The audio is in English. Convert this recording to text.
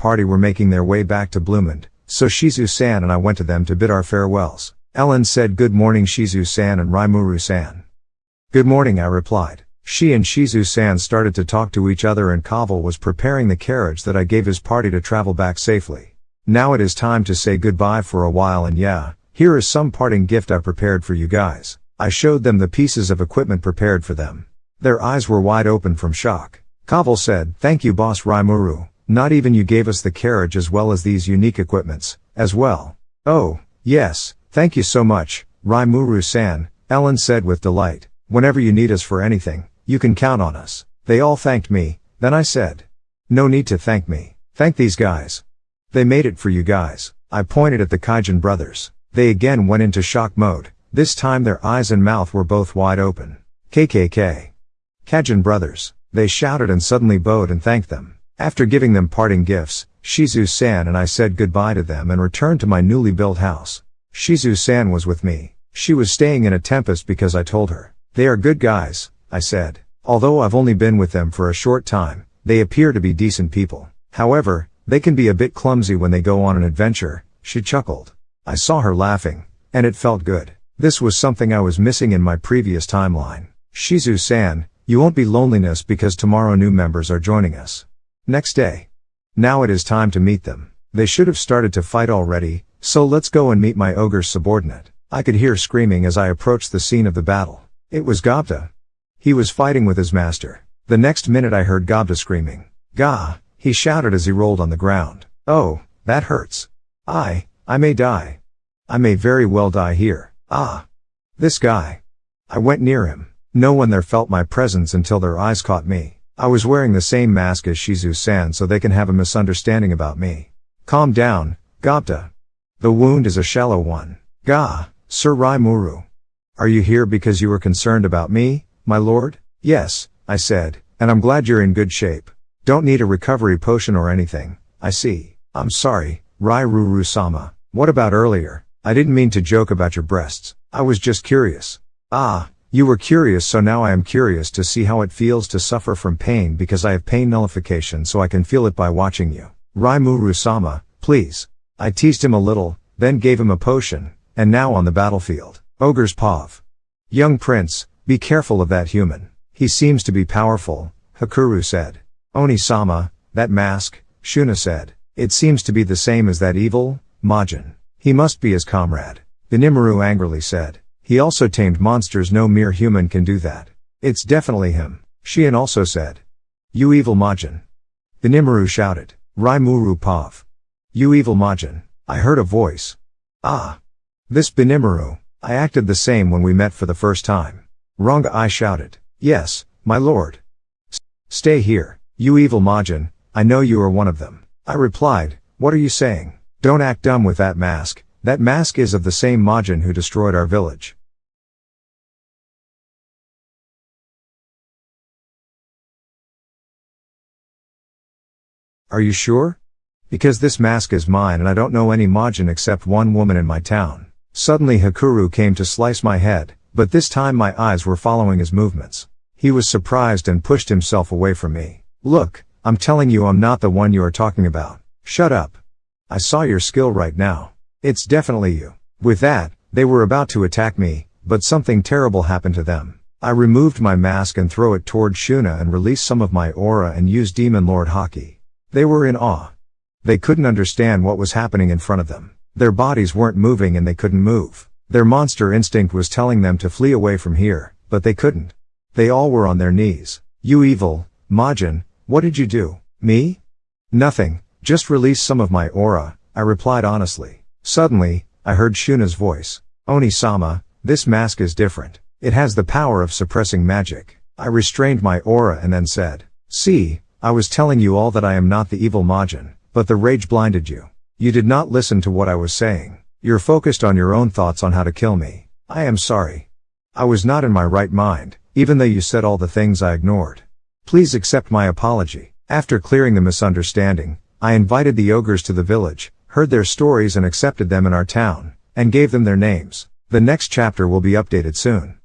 party were making their way back to Bloomond, so Shizu-san and I went to them to bid our farewells. Ellen said good morning Shizu-san and Rimuru-san. Good morning, I replied. She and Shizu-san started to talk to each other and Kaval was preparing the carriage that I gave his party to travel back safely. Now it is time to say goodbye for a while and yeah, here is some parting gift I prepared for you guys. I showed them the pieces of equipment prepared for them. Their eyes were wide open from shock. Kaval said, thank you boss Rimuru, not even you gave us the carriage as well as these unique equipments, as well. Oh, yes, thank you so much, Rimuru-san, Ellen said with delight. Whenever you need us for anything, you can count on us. They all thanked me, then I said. No need to thank me. Thank these guys. They made it for you guys. I pointed at the Kaijin brothers. They again went into shock mode. This time their eyes and mouth were both wide open. KKK. Kaijin brothers. They shouted and suddenly bowed and thanked them. After giving them parting gifts, Shizu-san and I said goodbye to them and returned to my newly built house. Shizu-san was with me. She was staying in a tempest because I told her. They are good guys, I said. Although I've only been with them for a short time, they appear to be decent people. However, they can be a bit clumsy when they go on an adventure, she chuckled. I saw her laughing, and it felt good. This was something I was missing in my previous timeline. Shizu-san, you won't be loneliness because tomorrow new members are joining us. Next day. Now it is time to meet them. They should have started to fight already, so let's go and meet my ogre's subordinate. I could hear screaming as I approached the scene of the battle. It was Gobta. He was fighting with his master. The next minute I heard Gobta screaming. Gah! He shouted as he rolled on the ground. Oh, that hurts. I may die. I may very well die here. Ah! This guy. I went near him. No one there felt my presence until their eyes caught me. I was wearing the same mask as Shizu-san so they can have a misunderstanding about me. Calm down, Gobta. The wound is a shallow one. Gah, Sir Rimuru. Are you here because you were concerned about me, my lord? Yes, I said, and I'm glad you're in good shape. Don't need a recovery potion or anything, I see. I'm sorry, Rimuru-sama. What about earlier? I didn't mean to joke about your breasts. I was just curious. Ah, you were curious so now I am curious to see how it feels to suffer from pain because I have pain nullification so I can feel it by watching you. Rimuru-sama, please. I teased him a little, then gave him a potion, and now on the battlefield. Ogre's Pav. Young prince, be careful of that human. He seems to be powerful, Hakuru said. Oni-sama, that mask, Shuna said. It seems to be the same as that evil, Majin. He must be his comrade. Rimuru angrily said. He also tamed monsters, no mere human can do that. It's definitely him. Shion also said. You evil Majin. Rimuru shouted. Rimuru Pav. You evil Majin. I heard a voice. Ah. This Rimuru. I acted the same when we met for the first time. Ranga I shouted. Yes, my lord. Stay here, you evil Majin, I know you are one of them. I replied, what are you saying? Don't act dumb with that mask. That mask is of the same Majin who destroyed our village. Are you sure? Because this mask is mine and I don't know any Majin except one woman in my town. Suddenly Hakuru came to slice my head, but this time my eyes were following his movements. He was surprised and pushed himself away from me. Look, I'm telling you I'm not the one you are talking about. Shut up. I saw your skill right now. It's definitely you. With that, they were about to attack me, but something terrible happened to them. I removed my mask and threw it toward Shuna and released some of my aura and used Demon Lord Haki. They were in awe. They couldn't understand what was happening in front of them. Their bodies weren't moving and they couldn't move. Their monster instinct was telling them to flee away from here, but they couldn't. They all were on their knees. You evil, Majin, what did you do? Me? Nothing, just release some of my aura, I replied honestly. Suddenly, I heard Shuna's voice. Oni-sama, this mask is different. It has the power of suppressing magic. I restrained my aura and then said, see, I was telling you all that I am not the evil Majin, but the rage blinded you. You did not listen to what I was saying. You're focused on your own thoughts on how to kill me. I am sorry. I was not in my right mind, even though you said all the things I ignored. Please accept my apology. After clearing the misunderstanding, I invited the ogres to the village, heard their stories and accepted them in our town, and gave them their names. The next chapter will be updated soon.